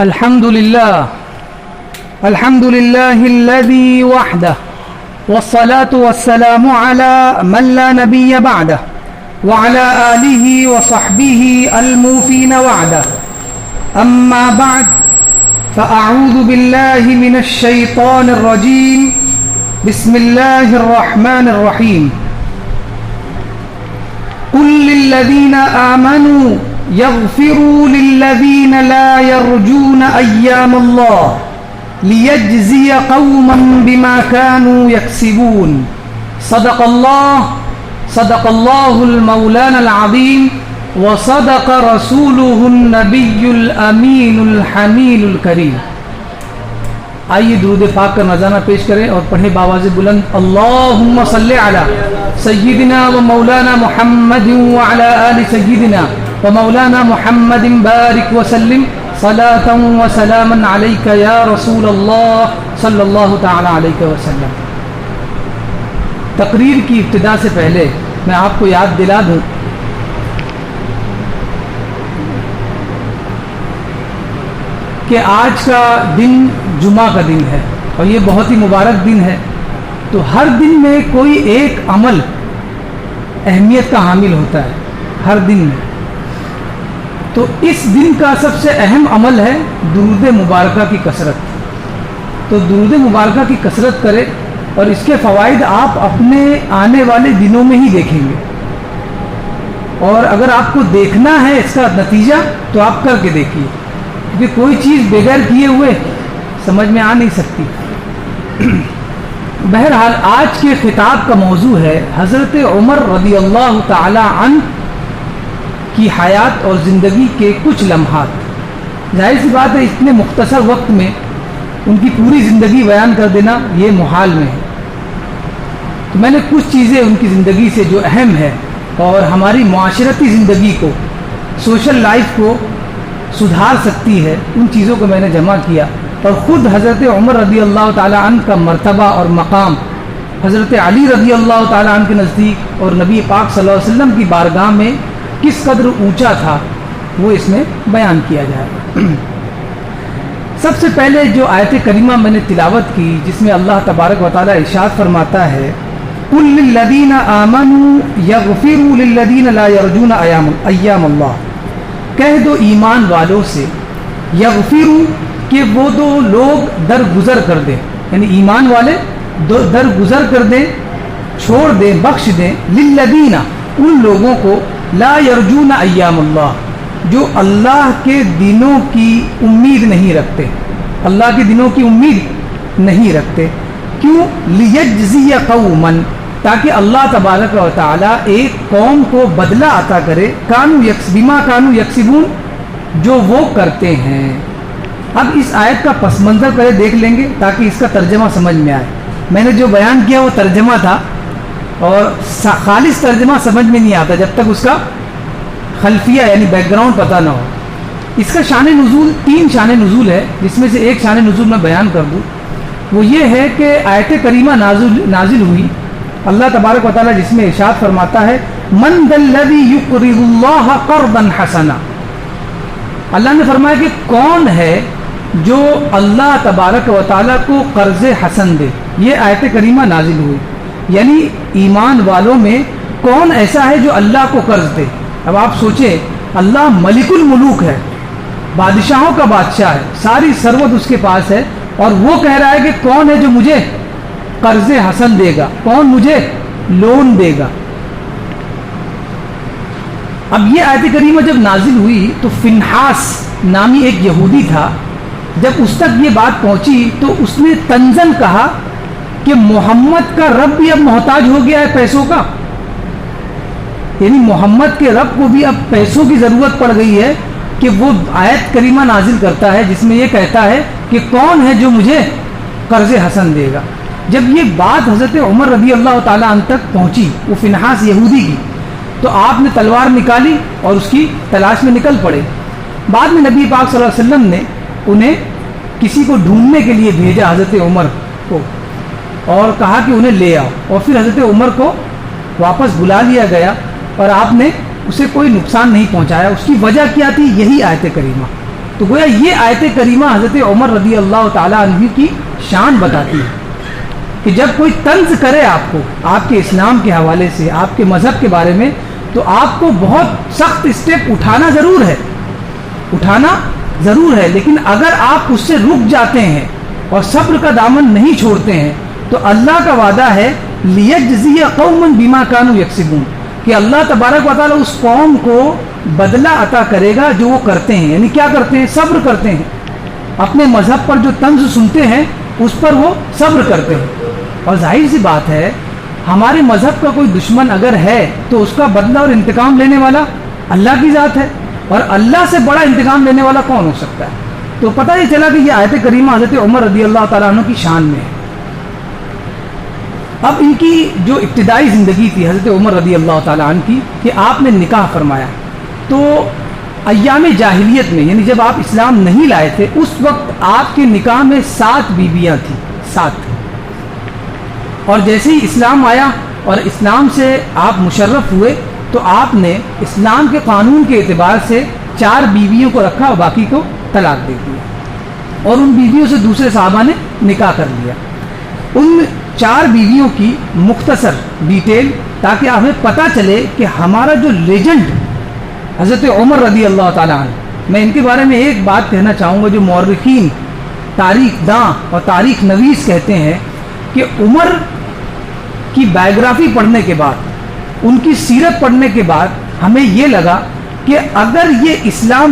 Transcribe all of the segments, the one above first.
الحمد لله الذي وحده والصلاة والسلام على من لا نبي بعده وعلى آله وصحبه الموفين وعده. أما بعد فأعوذ بالله من الشيطان الرجيم. بسم الله الرحمن الرحيم. قل للذين آمنوا يغفروا للذين لا يرجون أيام الله ليجزي قوما بما كانوا يكسبون. صدق الله المولانا العظيم وصدق رسوله النبي الأمين الحميد الكريم. آئیے درود پاک کا نذرانہ پیش کریں اور پڑھیں بآواز بلند اللہم صلی علی سیدنا و مولانا محمد وعلی آل سیدنا و مولانا محمد بارک وسلم صلاة و سلاما علیک یا رسول اللہ صلی اللہ تعالی علیہ وسلم. تقریر کی ابتدا سے پہلے میں آپ کو یاد دلا دوں کہ آج کا دن جمعہ کا دن ہے اور یہ بہت ہی مبارک دن ہے. تو ہر دن میں کوئی ایک عمل اہمیت کا حامل ہوتا ہے ہر دن میں. تو اس دن کا سب سے اہم عمل ہے درود مبارکہ کی کثرت. تو درود مبارکہ کی کثرت کرے اور اس کے فوائد آپ اپنے آنے والے دنوں میں ہی دیکھیں گے. اور اگر آپ کو دیکھنا ہے اس کا نتیجہ تو آپ کر کے دیکھیے, کیونکہ کوئی چیز بغیر کیے ہوئے سمجھ میں آ نہیں سکتی. بہرحال آج کے خطاب کا موضوع ہے حضرت عمر رضی اللہ تعالی عنہ کی حیات اور زندگی کے کچھ لمحات. ظاہر سی بات ہے اتنے مختصر وقت میں ان کی پوری زندگی بیان کر دینا یہ محال میں ہے. تو میں نے کچھ چیزیں ان کی زندگی سے جو اہم ہے اور ہماری معاشرتی زندگی کو, سوشل لائف کو سدھار سکتی ہے, ان چیزوں کو میں نے جمع کیا. اور خود حضرت عمر رضی اللہ تعالی عنہ کا مرتبہ اور مقام حضرت علی رضی اللہ تعالی عنہ کے نزدیک اور نبی پاک صلی اللہ علیہ وسلم کی بارگاہ میں کس قدر اونچا تھا وہ اس میں بیان کیا جائے. سب سے پہلے جو آیت کریمہ میں نے تلاوت کی جس میں اللہ تبارک و تعالی ارشاد فرماتا ہے قل للذین آمنوا یغفروا للذین لا یرجون ایام اللہ, کہہ دو ایمان والوں سے یغفروا کہ وہ دو لوگ درگزر کر دیں, یعنی ایمان والے درگزر کر دیں, چھوڑ دیں, بخش دیں, للذین ان لوگوں کو لا یرجون ایام اللہ جو اللہ کے دنوں کی امید نہیں رکھتے, اللہ کے دنوں کی امید نہیں رکھتے. کیوں؟ لیجزی قوما تاکہ اللہ تبارک و تعالی ایک قوم کو بدلہ عطا کرے بما کانوا یکسبون جو وہ کرتے ہیں. اب اس آیت کا پس منظر پہلے دیکھ لیں گے تاکہ اس کا ترجمہ سمجھ میں آئے. میں نے جو بیان کیا وہ ترجمہ تھا اور خالص ترجمہ سمجھ میں نہیں آتا جب تک اس کا خلفیہ یعنی بیک گراؤنڈ پتہ نہ ہو. اس کا شان نزول 3 شان نزول ہے, جس میں سے ایک شان نزول میں بیان کر دوں. وہ یہ ہے کہ آیت کریمہ نازل ہوئی اللہ تبارک و تعالیٰ جس میں ارشاد فرماتا ہے من ذا الذی یقرض اللہ قرضا حسنا. اللہ نے فرمایا کہ کون ہے جو اللہ تبارک و تعالیٰ کو قرض حسن دے. یہ آیت کریمہ نازل ہوئی یعنی ایمان والوں میں کون ایسا ہے جو اللہ کو قرض دے. اب آپ سوچیں اللہ ملک الملوک ہے, بادشاہوں کا بادشاہ ہے, ساری ثروت اس کے پاس ہے, اور وہ کہہ رہا ہے کہ کون ہے جو مجھے قرض حسن دے گا, کون مجھے لون دے گا. اب یہ آیت کریمہ جب نازل ہوئی تو فنحاس نامی ایک یہودی تھا, جب اس تک یہ بات پہنچی تو اس نے طنزاً کہا کہ محمد کا رب بھی اب محتاج ہو گیا ہے پیسوں کا, یعنی محمد کے رب کو بھی اب پیسوں کی ضرورت پڑ گئی ہے کہ وہ آیت کریمہ نازل کرتا ہے جس میں یہ کہتا ہے کہ کون ہے جو مجھے قرض حسن دے گا. جب یہ بات حضرت عمر رضی اللہ تعالیٰ عنہ تک پہنچی وہ فنحاس یہودی کی, تو آپ نے تلوار نکالی اور اس کی تلاش میں نکل پڑے. بعد میں نبی پاک صلی اللہ علیہ وسلم نے انہیں کسی کو ڈھونڈنے کے لیے بھیجا حضرت عمر کو اور کہا کہ انہیں لے آؤ, اور پھر حضرت عمر کو واپس بلا لیا گیا اور آپ نے اسے کوئی نقصان نہیں پہنچایا. اس کی وجہ کیا تھی؟ یہی آیت کریمہ تو گویا یہ آیت کریمہ حضرت عمر رضی اللہ تعالیٰ عنہ کی شان بتاتی ہے کہ جب کوئی طنز کرے آپ کو آپ کے اسلام کے حوالے سے، آپ کے مذہب کے بارے میں، تو آپ کو بہت سخت اسٹیپ اٹھانا ضرور ہے، لیکن اگر آپ اس سے رک جاتے ہیں اور صبر کا دامن نہیں چھوڑتے ہیں تو اللہ کا وعدہ ہے لیجزی قوما بما كانوا یکسبون، کہ اللہ تبارک و تعالیٰ اس قوم کو بدلہ عطا کرے گا جو وہ کرتے ہیں. یعنی کیا کرتے ہیں؟ صبر کرتے ہیں. اپنے مذہب پر جو طنز سنتے ہیں اس پر وہ صبر کرتے ہیں. اور ظاہر سی بات ہے ہمارے مذہب کا کوئی دشمن اگر ہے تو اس کا بدلہ اور انتقام لینے والا اللہ کی ذات ہے، اور اللہ سے بڑا انتقام لینے والا کون ہو سکتا ہے؟ تو پتہ یہ چلا کہ یہ آیت کریمہ حضرت عمر رضی اللہ تعالیٰ عنہ کی شان میں ہے. اب ان کی جو ابتدائی زندگی تھی حضرت عمر رضی اللہ تعالیٰ عنہ کی، کہ آپ نے نکاح فرمایا، تو ایام جاہلیت میں یعنی جب آپ اسلام نہیں لائے تھے اس وقت آپ کے نکاح میں 7 بیویاں تھیں، 7. اور جیسے ہی اسلام آیا اور اسلام سے آپ مشرف ہوئے تو آپ نے اسلام کے قانون کے اعتبار سے 4 بیویوں کو رکھا اور باقی کو طلاق دے دیا، اور ان بیویوں سے دوسرے صحابہ نے نکاح کر لیا. ان 4 بیویوں کی مختصر ڈیٹیل تاکہ ہمیں پتہ چلے کہ ہمارا جو لیجنڈ حضرت عمر رضی اللہ تعالیٰ عنہ، میں ان کے بارے میں ایک بات کہنا چاہوں گا جو مورخین، تاریخ داں اور تاریخ نویس کہتے ہیں کہ عمر کی بائیوگرافی پڑھنے کے بعد، ان کی سیرت پڑھنے کے بعد ہمیں یہ لگا کہ اگر یہ اسلام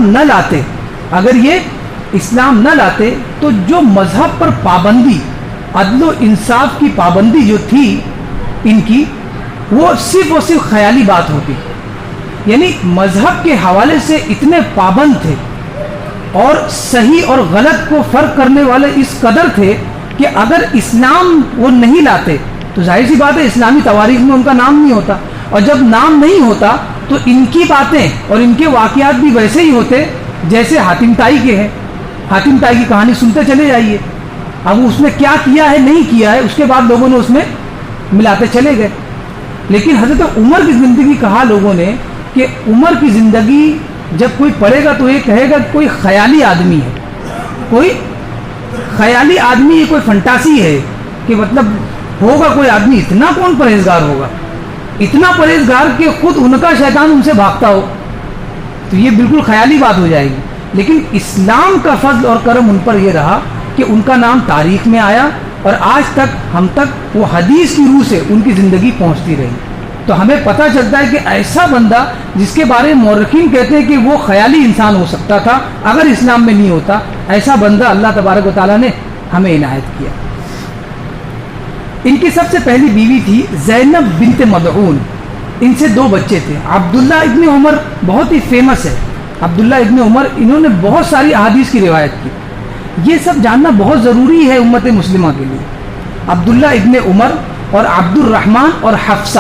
نہ لاتے تو جو مذہب پر پابندی، عدل و انصاف کی پابندی جو تھی ان کی، وہ صرف اور صرف خیالی بات ہوتی. یعنی مذہب کے حوالے سے اتنے پابند تھے اور صحیح اور غلط کو فرق کرنے والے اس قدر تھے کہ اگر اسلام وہ نہیں لاتے تو ظاہر سی بات ہے اسلامی تواریخ میں ان کا نام نہیں ہوتا، اور جب نام نہیں ہوتا تو ان کی باتیں اور ان کے واقعات بھی ویسے ہی ہوتے جیسے حاتم طائی کے ہیں. حاتم طائی کی کہانی سنتے چلے جائیے، اب اس نے کیا کیا ہے نہیں کیا ہے اس کے بعد لوگوں نے اس میں ملاتے چلے گئے. لیکن حضرت عمر کی زندگی کہا لوگوں نے کہ عمر کی زندگی جب کوئی پڑھے گا تو یہ کہے گا کوئی خیالی آدمی ہے، کوئی خیالی آدمی، یہ کوئی فنٹاسی ہے کہ مطلب ہوگا کوئی آدمی اتنا کون پرہیزگار ہوگا، اتنا پرہیزگار کہ خود ان کا شیطان ان سے بھاگتا ہو، تو یہ بالکل خیالی بات ہو جائے گی. لیکن اسلام کا فضل اور کرم ان پر یہ رہا کہ ان کا نام تاریخ میں آیا اور آج تک ہم تک وہ حدیث کی روح سے ان کی زندگی پہنچتی رہی. تو ہمیں پتہ چلتا ہے کہ ایسا بندہ جس کے بارے میں مورخین کہتے ہیں کہ وہ خیالی انسان ہو سکتا تھا اگر اسلام میں نہیں ہوتا، ایسا بندہ اللہ تبارک و تعالیٰ نے ہمیں عنایت کیا. ان کی سب سے پہلی بیوی تھی زینب بنت مدعون. ان سے 2 بچے تھے. عبداللہ ابن عمر بہت ہی فیمس ہے. عبداللہ ابن عمر انہوں نے بہت ساری احادیث کی روایت کی. یہ سب جاننا بہت ضروری ہے امت مسلمہ کے لیے. عبداللہ ابن عمر اور عبد الرحمن اور حفصہ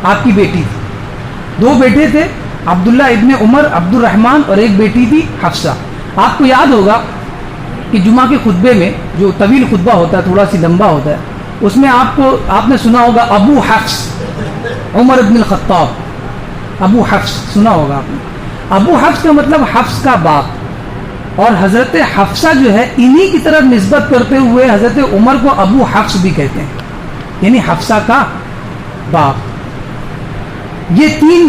آپ کی بیٹی تھی. 2 بیٹے تھے، عبداللہ ابن عمر، عبد الرحمن، اور ایک بیٹی تھی حفصہ. آپ کو یاد ہوگا کہ جمعہ کے خطبے میں جو طویل خطبہ ہوتا ہے، تھوڑا سی لمبا ہوتا ہے، اس میں آپ نے سنا ہوگا ابو حفص عمر بن الخطاب. ابو حفص سنا ہوگا آپ نے. ابو حفص کا مطلب حفص کا باپ، اور حضرت حفصہ جو ہے انہی کی طرف نسبت کرتے ہوئے حضرت عمر کو ابو حفص بھی کہتے ہیں، یعنی حفصہ کا باپ. یہ 3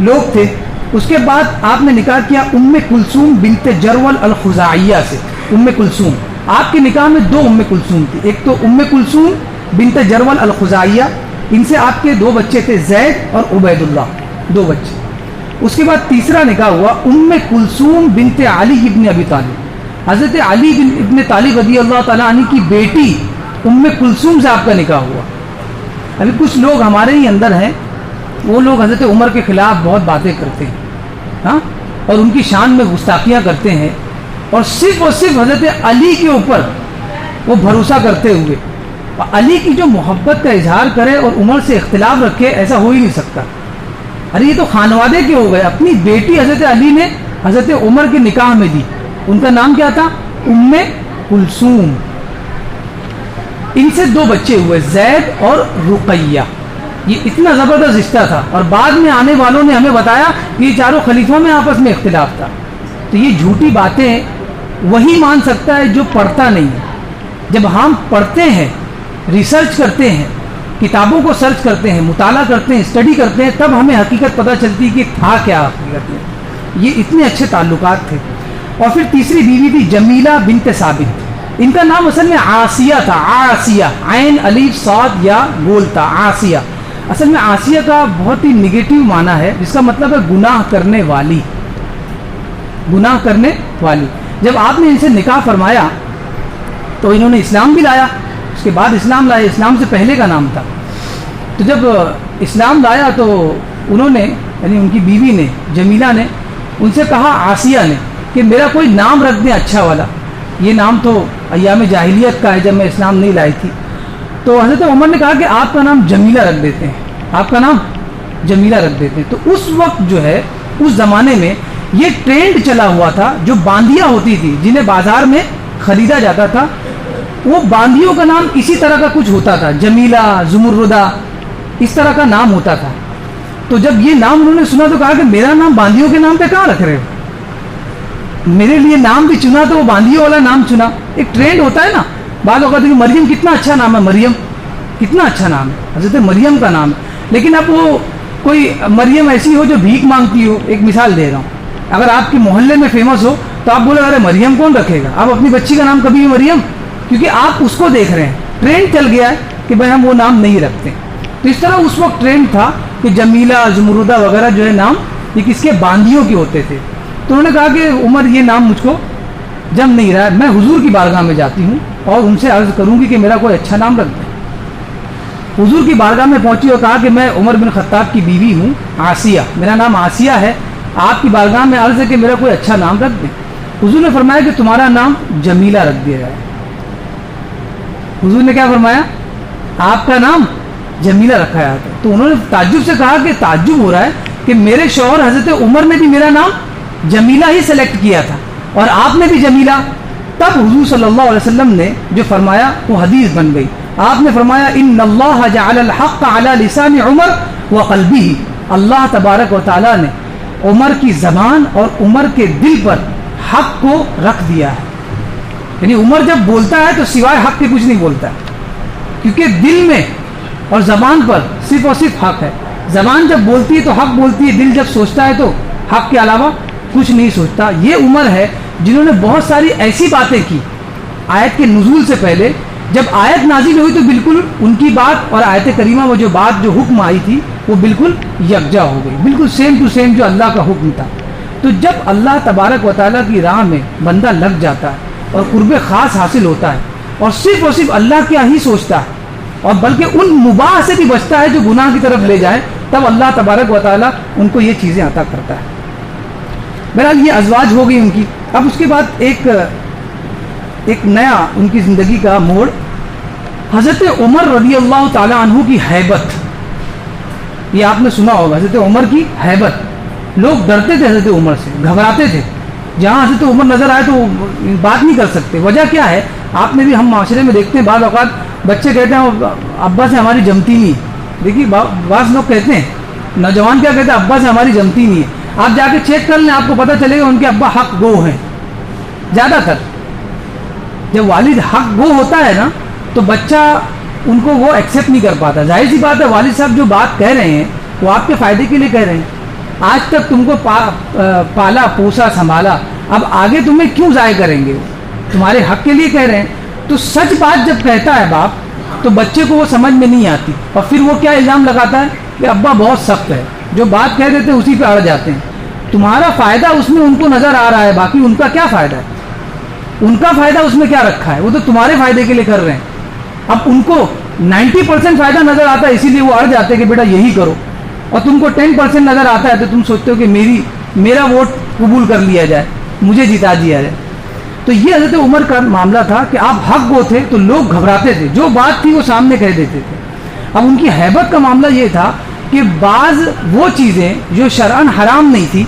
لوگ تھے. اس کے بعد آپ نے نکاح کیا ام کلثوم بنت جرول الخزاعیہ سے. ام کلثوم، آپ کے نکاح میں 2 ام کلثوم تھی. ایک تو ام کلثوم بنت جرول الخزاعیہ، ان سے آپ کے 2 بچے تھے، زید اور عبید اللہ، 2 بچے. اس کے بعد تیسرا نکاح ہوا ام کلثوم بنت علی ابن ابی طالب. حضرت علی ابن طالب رضی اللہ تعالیٰ عنہ کی بیٹی ام کلثوم سے آپ کا نکاح ہوا. ابھی کچھ لوگ ہمارے ہی اندر ہیں، وہ لوگ حضرت عمر کے خلاف بہت باتیں کرتے ہیں، ہاں، اور ان کی شان میں گستاخیاں کرتے ہیں، اور صرف حضرت علی کے اوپر وہ بھروسہ کرتے ہوئے علی کی جو محبت کا اظہار کرے اور عمر سے اختلاف رکھے، ایسا ہو ہی نہیں سکتا. ارے یہ تو خانوادے کے ہو گئے. اپنی بیٹی حضرت علی نے حضرت عمر کے نکاح میں دی. ان کا نام کیا تھا؟ ام کلثوم. ان سے 2 بچے ہوئے، زید اور رقیہ. یہ اتنا زبردست رشتہ تھا، اور بعد میں آنے والوں نے ہمیں بتایا کہ یہ چاروں خلیفوں میں آپس میں اختلاف تھا. تو یہ جھوٹی باتیں وہی مان سکتا ہے جو پڑھتا نہیں ہے. جب ہم پڑھتے ہیں، ریسرچ کرتے ہیں، کتابوں کو سرچ کرتے ہیں، مطالعہ کرتے ہیں، اسٹڈی کرتے ہیں، تب ہمیں حقیقت پتہ چلتی کہ تھا کیا حقیقت میں. یہ اتنے اچھے تعلقات تھے. اور پھر تیسری بیوی تھی جمیلہ بنت ثابت. ان کا نام اصل میں عاصیہ تھا. عاصیہ، عین الف صاد یا گول تھا. عاصیہ اصل میں عاصیہ کا بہت ہی نگیٹو معنی ہے، جس کا مطلب ہے گناہ کرنے والی. گناہ کرنے والی. جب آپ نے ان سے نکاح فرمایا تو انہوں نے اسلام بھی لایا. اس کے بعد اسلام لایا، اسلام سے پہلے کا نام تھا. تو جب اسلام لایا تو انہوں نے، یعنی ان کی بیوی نے، جمیلہ نے ان سے کہا، عاصیہ نے، کہ میرا کوئی نام رکھ دیں اچھا والا. یہ نام تو ایام جاہلیت کا ہے، جب میں اسلام نہیں لائی تھی. تو حضرت عمر نے کہا کہ آپ کا نام جمیلہ رکھ دیتے ہیں، آپ کا نام جمیلہ رکھ دیتے ہیں. تو اس وقت جو ہے، اس زمانے میں یہ ٹرینڈ چلا ہوا تھا. جو باندیاں ہوتی تھی جنہیں بازار میں خریدا جاتا تھا، وہ باندیوں کا نام اسی طرح کا کچھ ہوتا تھا. جمیلہ، زمردہ، اس طرح کا نام ہوتا تھا. تو جب یہ نام انہوں نے سنا تو کہا کہ میرا نام باندیوں کے نام پہ کہاں رکھ رہے ہو؟ میرے لیے نام بھی چنا تو وہ باندیوں والا نام چنا. ایک ٹرینڈ ہوتا ہے نا بعض اوقات کہ مریم کتنا اچھا نام ہے، مریم کتنا اچھا نام ہے، حضرت مریم کا نام ہے. لیکن اب وہ کوئی مریم ایسی ہو جو بھیک مانگتی ہو. ایک مثال دے رہا ہوں، اگر آپ کے محلے میں فیمس ہو تو آپ بولے ارے مریم کون رکھے گا؟ آپ اپنی بچی کا نام کبھی بھی مریم، کیونکہ آپ اس کو دیکھ رہے ہیں. ٹرینڈ چل گیا ہے کہ بھائی ہم وہ نام نہیں رکھتے. تو اس طرح اس وقت ٹرینڈ تھا کہ جمیلہ، زمردہ وغیرہ جو ہے نام یہ کس کے؟ باندیوں کے ہوتے تھے. تو انہوں نے کہا کہ عمر یہ نام مجھ کو جم نہیں رہا ہے، میں حضور کی بارگاہ میں جاتی ہوں اور ان سے عرض کروں گی کہ میرا کوئی اچھا نام رکھ دیں. حضور کی بارگاہ میں پہنچی اور کہا کہ میں عمر بن خطاب کی بیوی ہوں، عاصیہ، میرا نام عاصیہ ہے، آپ کی بارگاہ میں عرض ہے کہ میرا کوئی اچھا نام رکھ دیں. حضور نے فرمایا کہ تمہارا نام جمیلہ رکھ دیا جائے. حضور نے کیا فرمایا؟ آپ کا نام جمیلہ رکھا جاتا ہے. تو انہوں نے تعجب سے کہا کہ تعجب ہو رہا ہے کہ میرے شوہر حضرت عمر نے بھی میرا نام جمیلہ ہی سلیکٹ کیا تھا اور آپ نے بھی جمیلہ. تب حضور صلی اللہ علیہ وسلم نے جو فرمایا وہ حدیث بن گئی. آپ نے فرمایا ان اللہ جعل الحق علی لسان عمر وقلبہ. اللہ تبارک و تعالیٰ نے عمر کی زبان اور عمر کے دل پر حق کو رکھ دیا ہے. یعنی عمر جب بولتا ہے تو سوائے حق کے کچھ نہیں بولتا ہے، کیونکہ دل میں اور زبان پر صرف اور صرف حق ہے. زبان جب بولتی ہے تو حق بولتی ہے، دل جب سوچتا ہے تو حق کے علاوہ کچھ نہیں سوچتا. یہ عمر ہے جنہوں نے بہت ساری ایسی باتیں کی آیت کے نزول سے پہلے. جب آیت نازل ہوئی تو بالکل ان کی بات اور آیت کریمہ وہ جو بات جو حکم آئی تھی وہ بالکل یکجا ہو گئی، بالکل سیم ٹو سیم جو اللہ کا حکم تھا. تو جب اللہ تبارک و تعالیٰ کی راہ میں بندہ لگ جاتا ہے اور قرب خاص حاصل ہوتا ہے اور صرف اللہ کیا ہی سوچتا ہے اور بلکہ ان مباح سے بھی بچتا ہے جو گناہ کی طرف لے جائے، تب اللہ تبارک و تعالیٰ ان کو یہ چیزیں عطا کرتا ہے. بہرحال یہ ازواج ہو گئی ان کی. اب اس کے بعد ایک نیا ان کی زندگی کا موڑ، حضرت عمر رضی اللہ تعالی عنہ کی ہیبت. یہ آپ نے سنا ہوگا حضرت عمر کی ہیبت. لوگ ڈرتے تھے حضرت عمر سے، گھبراتے تھے. جہاں حضرت عمر نظر آئے تو بات نہیں کر سکتے. وجہ کیا ہے؟ آپ نے بھی ہم معاشرے میں دیکھتے ہیں بعض اوقات بچے کہتے ہیں ابا سے ہماری جمتی نہیں. دیکھیے بعض لوگ کہتے ہیں، نوجوان کیا کہتے ہیں، ابا سے ہماری جمتی نہیں ہے. آپ جا کے چیک کر لیں، آپ کو پتہ چلے گا ان کے ابا حق گو ہیں. زیادہ تر جب والد حق گو ہوتا ہے نا تو بچہ ان کو وہ ایکسیپٹ نہیں کر پاتا. ظاہر سی بات ہے، والد صاحب جو بات کہہ رہے ہیں وہ آپ کے فائدے کے لیے کہہ رہے ہیں. آج تک تم کو پالا پوسا سنبھالا، اب آگے تمہیں کیوں ضائع کریں گے؟ تمہارے حق کے لیے کہہ رہے ہیں. تو سچ بات جب کہتا ہے باپ تو بچے کو وہ سمجھ میں نہیں آتی اور پھر وہ کیا الزام لگاتا ہے کہ ابا بہت سخت ہے. جو بات کہہ دیتے ہیں اسی پہ اڑ جاتے ہیں. تمہارا فائدہ اس میں ان کو نظر آ رہا ہے، باقی ان کا کیا فائدہ ہے؟ ان کا فائدہ اس میں کیا رکھا ہے؟ وہ تو تمہارے فائدے کے لیے کر رہے ہیں. اب ان کو 90% فائدہ نظر آتا ہے، اسی لیے وہ اڑ جاتے ہیں کہ بیٹا یہی کرو. اور تم کو 10% نظر آتا ہے تو تم سوچتے ہو کہ میرا ووٹ قبول کر لیا جائے، مجھے جتا دیا جائے. تو یہ حضرت عمر کا معاملہ تھا کہ آپ حق گو تھے تو لوگ گھبراتے تھے، جو بات تھی وہ سامنے کہہ دیتے تھے. اب ان کی ہیبت کا معاملہ یہ تھا کہ بعض وہ چیزیں جو شرعاً حرام نہیں تھی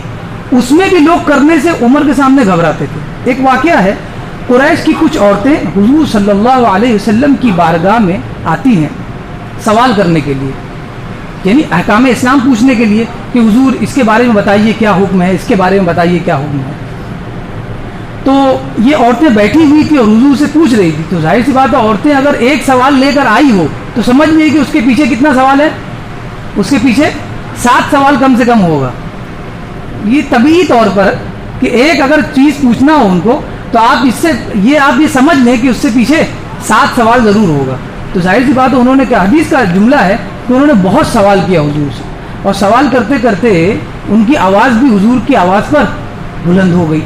اس میں بھی لوگ کرنے سے عمر کے سامنے گھبراتے تھے. ایک واقعہ ہے، قریش کی کچھ عورتیں حضور صلی اللہ علیہ وسلم کی بارگاہ میں آتی ہیں سوال کرنے کے لیے، یعنی احکام اسلام پوچھنے کے لیے کہ حضور اس کے بارے میں بتائیے کیا حکم ہے، اس کے بارے میں بتائیے کیا حکم ہے. یہ عورتیں بیٹھی ہوئی تھی اور حضور سے پوچھ رہی تھی. تو ظاہر سی بات ہے عورتیں اگر ایک سوال لے کر آئی ہو تو سمجھ لیجیے کہ اس کے پیچھے کتنا سوال ہے, اس کے پیچھے 7 سوال کم سے کم ہوگا. یہ طبیعی طور پر کہ ایک اگر چیز پوچھنا ہو ان کو تو آپ یہ سمجھ لیں کہ اس سے پیچھے 7 سوال ضرور ہوگا. تو ظاہر سی بات ہے انہوں نے کیا, حدیث کا جملہ ہے کہ انہوں نے بہت سوال کیا حضور سے, اور سوال کرتے کرتے ان کی آواز بھی حضور کی آواز پر بلند ہو گئی.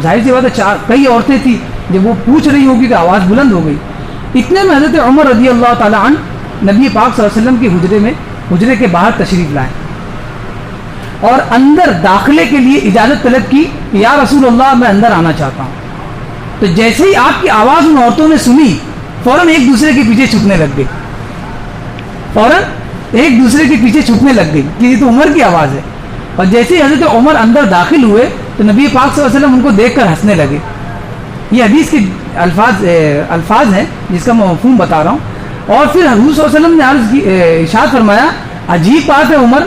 ظاہر سی بات ہے کئی عورتیں تھیں جب وہ پوچھ رہی ہوگی کہ آواز بلند ہو گئی. اتنے میں حضرت عمر رضی اللہ تعالیٰ عنہ نبی پاک صلی اللہ علیہ وسلم کے حجرے کے باہر تشریف لائے اور اندر داخلے کے لیے اجازت طلب کی کہ یا رسول اللہ میں اندر آنا چاہتا ہوں. تو جیسے ہی آپ کی آواز ان عورتوں نے سنی فوراً ایک دوسرے کے پیچھے چھپنے لگ گئی, کہ یہ تو عمر کی آواز ہے. اور جیسے ہی حضرت عمر اندر داخل ہوئے تو نبی پاک صلی اللہ علیہ وسلم ان کو دیکھ کر ہنسنے لگے. یہ حدیث کے الفاظ ہیں جس کا میں مفہوم بتا رہا ہوں. اور پھر حضور صلی اللہ علیہ وسلم نے ارشاد فرمایا, عجیب بات ہے عمر,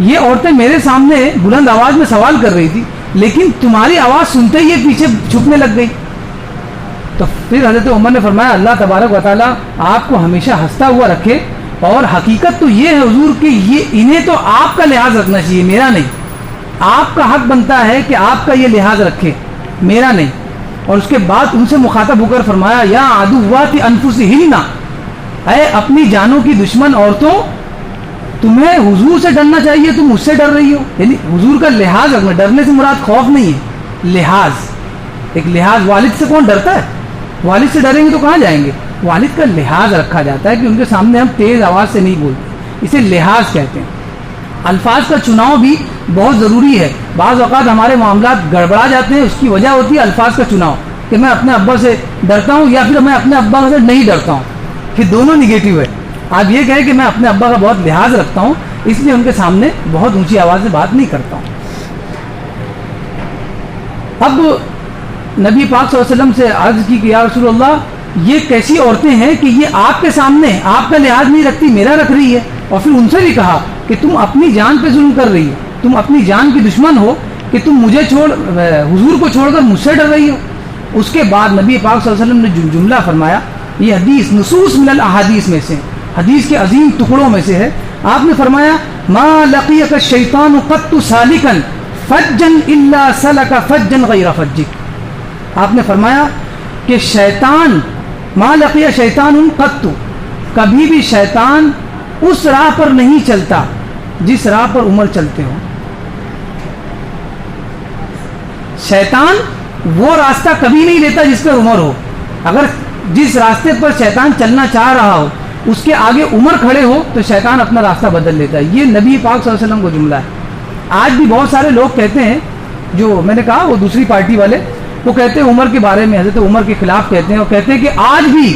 یہ عورتیں میرے سامنے بلند آواز میں سوال کر رہی تھی لیکن تمہاری آواز سنتے ہی یہ پیچھے چھپنے لگ گئی. تو پھر حضرت عمر نے فرمایا اللہ تبارک و تعالیٰ آپ کو ہمیشہ ہنستا ہوا رکھے, اور حقیقت تو یہ ہے حضور کہ انہیں تو آپ کا لحاظ رکھنا چاہیے, میرا نہیں. آپ کا حق بنتا ہے کہ آپ کا یہ لحاظ رکھے, میرا نہیں. اور اس کے بعد ان سے مخاطب ہو کر فرمایا یا عدوات انفسہن, اے اپنی جانوں کی دشمن عورتوں, تمہیں حضور سے ڈرنا چاہیے, تم مجھ سے ڈر رہی ہو. یعنی حضور کا لحاظ رکھنا, ڈرنے سے مراد خوف نہیں ہے, لحاظ. ایک لحاظ, والد سے کون ڈرتا ہے؟ والد سے ڈریں گے تو کہاں جائیں گے؟ والد کا لحاظ رکھا جاتا ہے کہ ان کے سامنے ہم تیز آواز سے نہیں بولتے, اسے لحاظ کہتے ہیں. الفاظ کا چناؤ بھی بہت ضروری ہے. بعض اوقات ہمارے معاملات گڑبڑا جاتے ہیں, اس کی وجہ ہوتی ہے الفاظ کا چناؤ, کہ میں اپنے ابا سے ڈرتا ہوں یا پھر میں اپنے ابا سے نہیں ڈرتا ہوں, کہ دونوں نگیٹو ہے. آپ یہ کہیں کہ میں اپنے ابا کا بہت لحاظ رکھتا ہوں اس لیے ان کے سامنے بہت اونچی آواز سے بات نہیں کرتا ہوں. اب نبی پاک صلی اللہ علیہ وسلم سے عرض کی کہ یا رسول اللہ یہ کیسی عورتیں ہیں کہ یہ آپ کے سامنے آپ کا لحاظ نہیں رکھتی, میرا رکھ رہی ہے. اور پھر ان سے بھی کہا کہ تم اپنی جان پہ ظلم کر رہی ہو, تم اپنی جان کی دشمن ہو کہ تم مجھے حضور کو چھوڑ کر مجھ سے ڈر رہی ہو. اس کے بعد نبی پاک صلی اللہ علیہ وسلم نے جملہ فرمایا, یہ حدیث نصوص من الاحادیث میں سے, حدیث کے عظیم ٹکڑوں میں سے ہے. آپ نے فرمایا ما لقیک الشیطان قط سالکا فجا الا سلک فجا غیر فجک. آپ نے فرمایا کہ شیطان, ما لقی شیطان قط, کبھی بھی شیطان اس راہ پر نہیں چلتا جس راہ پر عمر چلتے ہو. شیطان وہ راستہ کبھی نہیں لیتا جس پر عمر ہو. اگر جس راستے پر شیطان چلنا چاہ رہا ہو اس کے آگے عمر کھڑے ہو تو شیطان اپنا راستہ بدل لیتا ہے. یہ نبی پاک صلی اللہ علیہ وسلم کو جملہ ہے. آج بھی بہت سارے لوگ کہتے ہیں, جو میں نے کہا وہ دوسری پارٹی والے, وہ کہتے ہیں عمر کے بارے میں, حضرت عمر کے خلاف کہتے ہیں, اور کہتے ہیں کہ آج بھی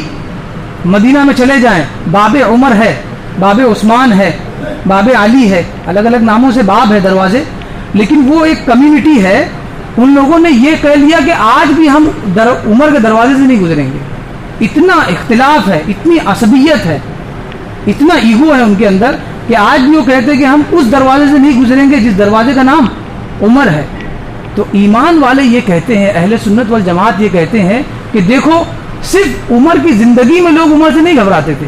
مدینہ میں چلے جائیں باب عمر ہے, باب عثمان ہے, باب علی ہے, الگ الگ ناموں سے باب ہے دروازے, لیکن وہ ایک کمیونٹی ہے. ان لوگوں نے یہ کہہ لیا کہ آج بھی ہم عمر کے دروازے سے نہیں گزریں گے. اتنا اختلاف ہے, اتنی عصبیت ہے, اتنا ایگو ہے ان کے اندر کہ آج بھی وہ کہتے ہیں کہ ہم اس دروازے سے نہیں گزریں گے جس دروازے کا نام عمر ہے. تو ایمان والے یہ کہتے ہیں, اہل سنت والجماعت یہ کہتے ہیں کہ دیکھو صرف عمر کی زندگی میں لوگ عمر سے نہیں گھبراتے تھے,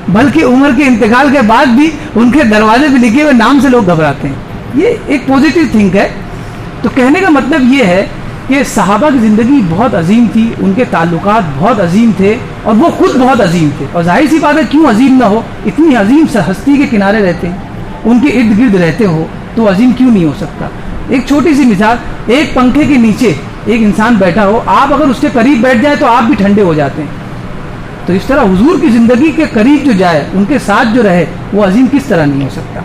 بلکہ عمر کے انتقال کے بعد بھی ان کے دروازے پہ لکھے ہوئے نام سے لوگ گھبراتے ہیں. یہ ایک پوزیٹیو تھنک ہے. تو کہنے کا مطلب یہ ہے کہ صحابہ کی زندگی بہت عظیم تھی, ان کے تعلقات بہت عظیم تھے, اور وہ خود بہت عظیم تھے. اور ظاہر سی بات ہے کیوں عظیم نہ ہو, اتنی عظیم ہستی کے کنارے رہتے ہیں, ان کے ارد گرد رہتے ہو تو عظیم کیوں نہیں ہو سکتا. ایک چھوٹی سی مثال, ایک پنکھے کے نیچے ایک انسان بیٹھا ہو, آپ اگر اس کے قریب بیٹھ جائے تو آپ بھی ٹھنڈے ہو جاتے ہیں. تو اس طرح حضور کی زندگی کے قریب جو جائے, ان کے ساتھ جو رہے, وہ عظیم کس طرح نہیں ہو سکتا.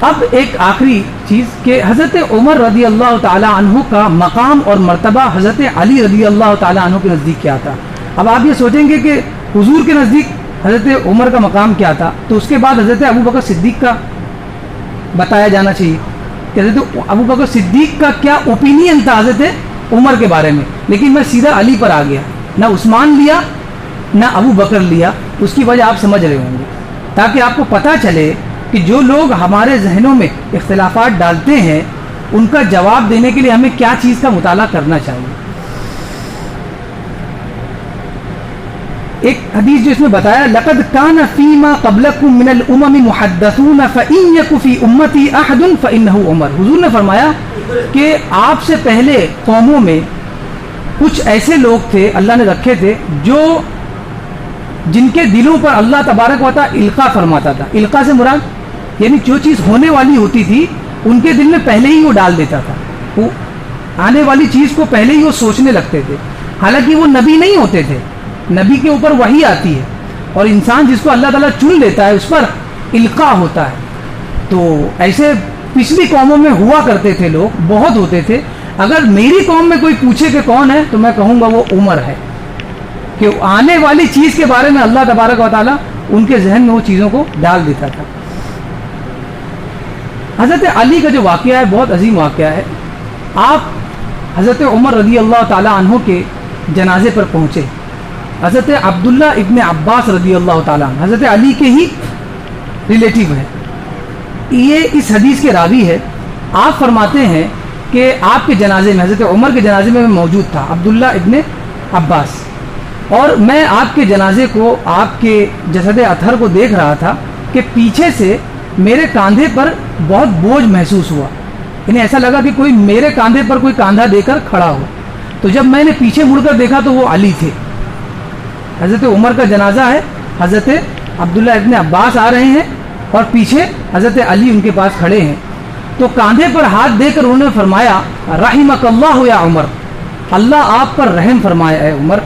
اب ایک آخری چیز کہ حضرت عمر رضی اللہ تعالی عنہ کا مقام اور مرتبہ حضرت علی رضی اللہ تعالی عنہ کے نزدیک کیا تھا. اب آپ یہ سوچیں گے کہ حضور کے نزدیک حضرت عمر کا مقام کیا تھا, تو اس کے بعد حضرت ابو بکر صدیق کا بتایا جانا چاہیے کہ حضرت ابو بکر صدیق کا کیا اوپینین تھا حضرت عمر کے بارے میں. لیکن میں سیدھا علی پر آ گیا, نہ عثمان لیا نہ ابو بکر لیا. اس کی وجہ آپ سمجھ رہے ہوں گے, تاکہ آپ کو پتہ چلے کہ جو لوگ ہمارے ذہنوں میں اختلافات ڈالتے ہیں ان کا جواب دینے کے لیے ہمیں کیا چیز کا مطالعہ کرنا چاہیے. ایک حدیث جو اس میں بتایا لقد کان فیما قبلکم من الامم محدثون فإن یک فی امتی احد فإنہ عمر. حضور نے فرمایا کہ آپ سے پہلے قوموں میں کچھ ایسے لوگ تھے اللہ نے رکھے تھے جو جن کے دلوں پر اللہ تبارک و تعالی القاء فرماتا تھا. القاء سے مراد یعنی جو چیز ہونے والی ہوتی تھی ان کے دل میں پہلے ہی وہ ڈال دیتا تھا. وہ آنے والی چیز کو پہلے ہی وہ سوچنے لگتے تھے. حالانکہ وہ نبی نہیں ہوتے تھے, نبی کے اوپر وحی آتی ہے اور انسان جس کو اللہ تعالیٰ چن لیتا ہے اس پر القاء ہوتا ہے. تو ایسے پچھلی قوموں میں ہوا کرتے تھے لوگ, بہت ہوتے تھے. اگر میری قوم میں کوئی پوچھے کہ کون ہے تو میں کہوں گا وہ عمر ہے, کہ آنے والی چیز کے بارے میں اللہ تبارک و تعالیٰ ان کے ذہن میں وہ چیزوں کو ڈال دیتا تھا. حضرت علی کا جو واقعہ ہے بہت عظیم واقعہ ہے. آپ حضرت عمر رضی اللہ تعالیٰ عنہ کے جنازے پر پہنچے. حضرت عبداللہ ابن عباس رضی اللہ تعالیٰ عنہ حضرت علی کے ہی ریلیٹیو ہے. یہ اس حدیث کے راوی ہے. آپ فرماتے ہیں کہ آپ کے جنازے میں, حضرت عمر کے جنازے میں موجود تھا عبداللہ ابن عباس, اور میں آپ کے جنازے کو, آپ کے جسد اطہر کو دیکھ رہا تھا کہ پیچھے سے میرے کاندھے پر بہت بوجھ محسوس ہوا. یعنی ایسا لگا کہ کوئی میرے کاندھے پر کوئی کاندھا دے کر کھڑا ہو. تو جب میں نے پیچھے مڑ کر دیکھا تو وہ علی تھے. حضرت عمر کا جنازہ ہے, حضرت عبداللہ ابن عباس آ رہے ہیں اور پیچھے حضرت علی ان کے پاس کھڑے ہیں. تو کاندھے پر ہاتھ دے کر انہوں نے فرمایا رحمک اللہ یا عمر, اللہ آپ پر رحم فرمائے اے عمر.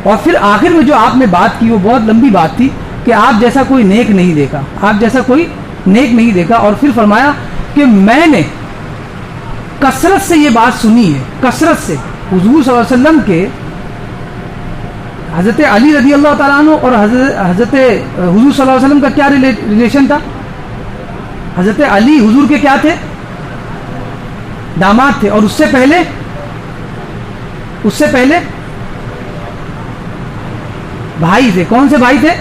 اور پھر آخر میں جو آپ نے بات کی وہ بہت لمبی بات تھی کہ آپ جیسا کوئی نیک نہیں دیکھا, آپ جیسا کوئی نیک نہیں دیکھا. اور پھر فرمایا کہ میں نے کثرت سے یہ بات سنی ہے, کثرت سے حضور صلی اللہ علیہ وسلم کے, حضرت علی رضی اللہ تعالیٰ عنہ اور حضرت حضور صلی اللہ علیہ وسلم کا کیا ریلیشن تھا؟ حضرت علی حضور کے کیا تھے؟ داماد تھے. اور اس سے پہلے بھائی تھے. کون سے بھائی تھے؟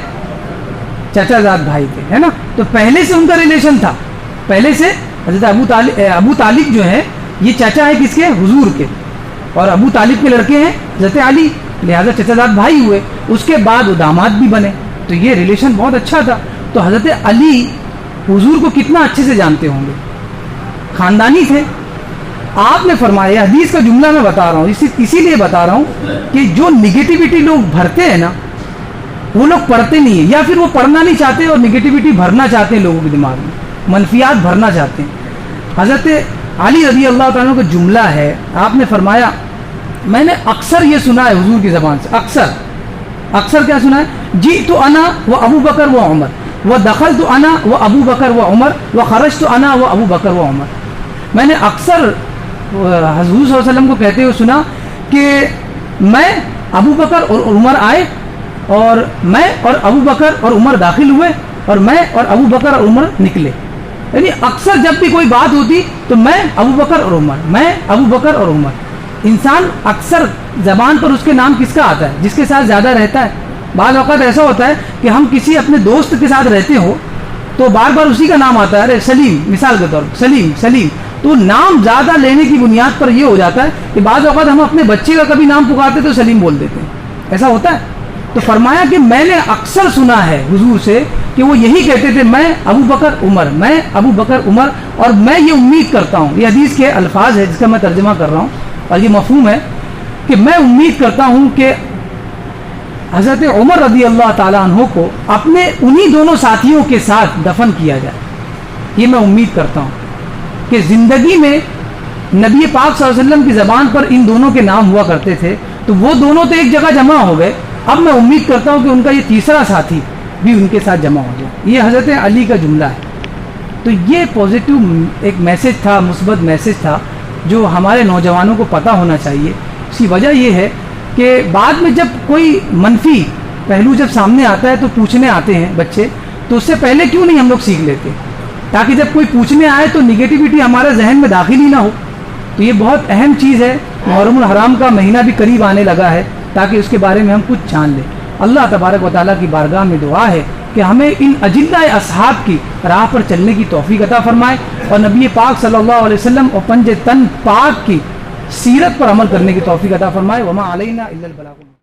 چچا زاد بھائی تھے, ہے نا. تو پہلے سے ان کا ریلیشن تھا. پہلے سے حضرت ابو طالب جو ہے یہ چچا ہے کس کے؟ حضور کے. اور ابو طالب کے لڑکے ہیں حضرت علی, لہذا چچا زاد بھائی ہوئے. اس کے بعد وہ داماد بھی بنے. تو یہ ریلیشن بہت اچھا تھا. تو حضرت علی حضور کو کتنا اچھے سے جانتے ہوں گے, خاندانی تھے. آپ نے فرمایا, حدیث کا جملہ میں بتا رہا ہوں, اسی لیے بتا رہا ہوں کہ جو نگیٹیوٹی لوگ بھرتے ہیں نا وہ لوگ پڑھتے نہیں ہیں, یا پھر وہ پڑھنا نہیں چاہتے اور نگیٹیوٹی بھرنا چاہتے ہیں لوگوں کے دماغ میں, منفیات بھرنا چاہتے ہیں. حضرت علی رضی اللہ تعالیٰ کا جملہ ہے, آپ نے فرمایا میں نے اکثر یہ سنا ہے حضور کی زبان سے, اکثر کیا سنا ہے؟ جی تو انا و ابو بکر و عمر و دخل تو انا و ابو بکر و عمر و خرج تو انا و ابو بکر و عمر. میں نے اکثر حضور صلی اللہ علیہ وسلم کو کہتے ہوئے سنا کہ میں, ابو بکر اور عمر آئے, اور میں اور ابو بکر اور عمر داخل ہوئے, اور میں اور ابو بکر اور عمر نکلے. یعنی اکثر جب بھی کوئی بات ہوتی تو میں ابو بکر اور عمر, میں ابو بکر اور عمر. انسان اکثر زبان پر اس کے نام کس کا آتا ہے؟ جس کے ساتھ زیادہ رہتا ہے. بعض اوقات ایسا ہوتا ہے کہ ہم کسی اپنے دوست کے ساتھ رہتے ہو تو بار بار اسی کا نام آتا ہے, ارے سلیم, مثال کے طور پر سلیم. تو نام زیادہ لینے کی بنیاد پر یہ ہو جاتا ہے کہ بعض اوقات ہم اپنے بچے کا کبھی نام پکارتے تو سلیم بول دیتے ہیں. ایسا ہوتا ہے. تو فرمایا کہ میں نے اکثر سنا ہے حضور سے کہ وہ یہی کہتے تھے میں ابو بکر عمر, میں ابو بکر عمر, اور میں یہ امید کرتا ہوں, یہ حدیث کے الفاظ ہے جس کا میں ترجمہ کر رہا ہوں اور یہ مفہوم ہے کہ میں امید کرتا ہوں کہ حضرت عمر رضی اللہ تعالیٰ عنہ کو اپنے انہی دونوں ساتھیوں کے ساتھ دفن کیا جائے. یہ میں امید کرتا ہوں کہ زندگی میں نبی پاک صلی اللہ علیہ وسلم کی زبان پر ان دونوں کے نام ہوا کرتے تھے, تو وہ دونوں تو ایک جگہ جمع ہو گئے. اب میں امید کرتا ہوں کہ ان کا یہ تیسرا ساتھی بھی ان کے ساتھ جمع ہو جائے. یہ حضرت علی کا جملہ ہے. تو یہ پازیٹیو ایک میسج تھا, مثبت میسج تھا جو ہمارے نوجوانوں کو پتہ ہونا چاہیے. اس کی وجہ یہ ہے کہ بعد میں جب کوئی منفی پہلو جب سامنے آتا ہے تو پوچھنے آتے ہیں بچے, تو اس سے پہلے کیوں نہیں ہم لوگ سیکھ لیتے, تاکہ جب کوئی پوچھنے آئے تو نگیٹیوٹی ہمارے ذہن میں داخل ہی نہ ہو. تو یہ بہت اہم چیز ہے. محرم الحرام کا مہینہ بھی قریب آنے لگا ہے تاکہ اس کے بارے میں ہم کچھ جان لیں. اللہ تبارک و تعالیٰ کی بارگاہ میں دعا ہے کہ ہمیں ان اجلہ اصحاب کی راہ پر چلنے کی توفیق عطا فرمائے اور نبی پاک صلی اللہ علیہ وسلم اور پنج تن پاک کی سیرت پر عمل کرنے کی توفیق عطا فرمائے۔ وما علینا الا البلاغ۔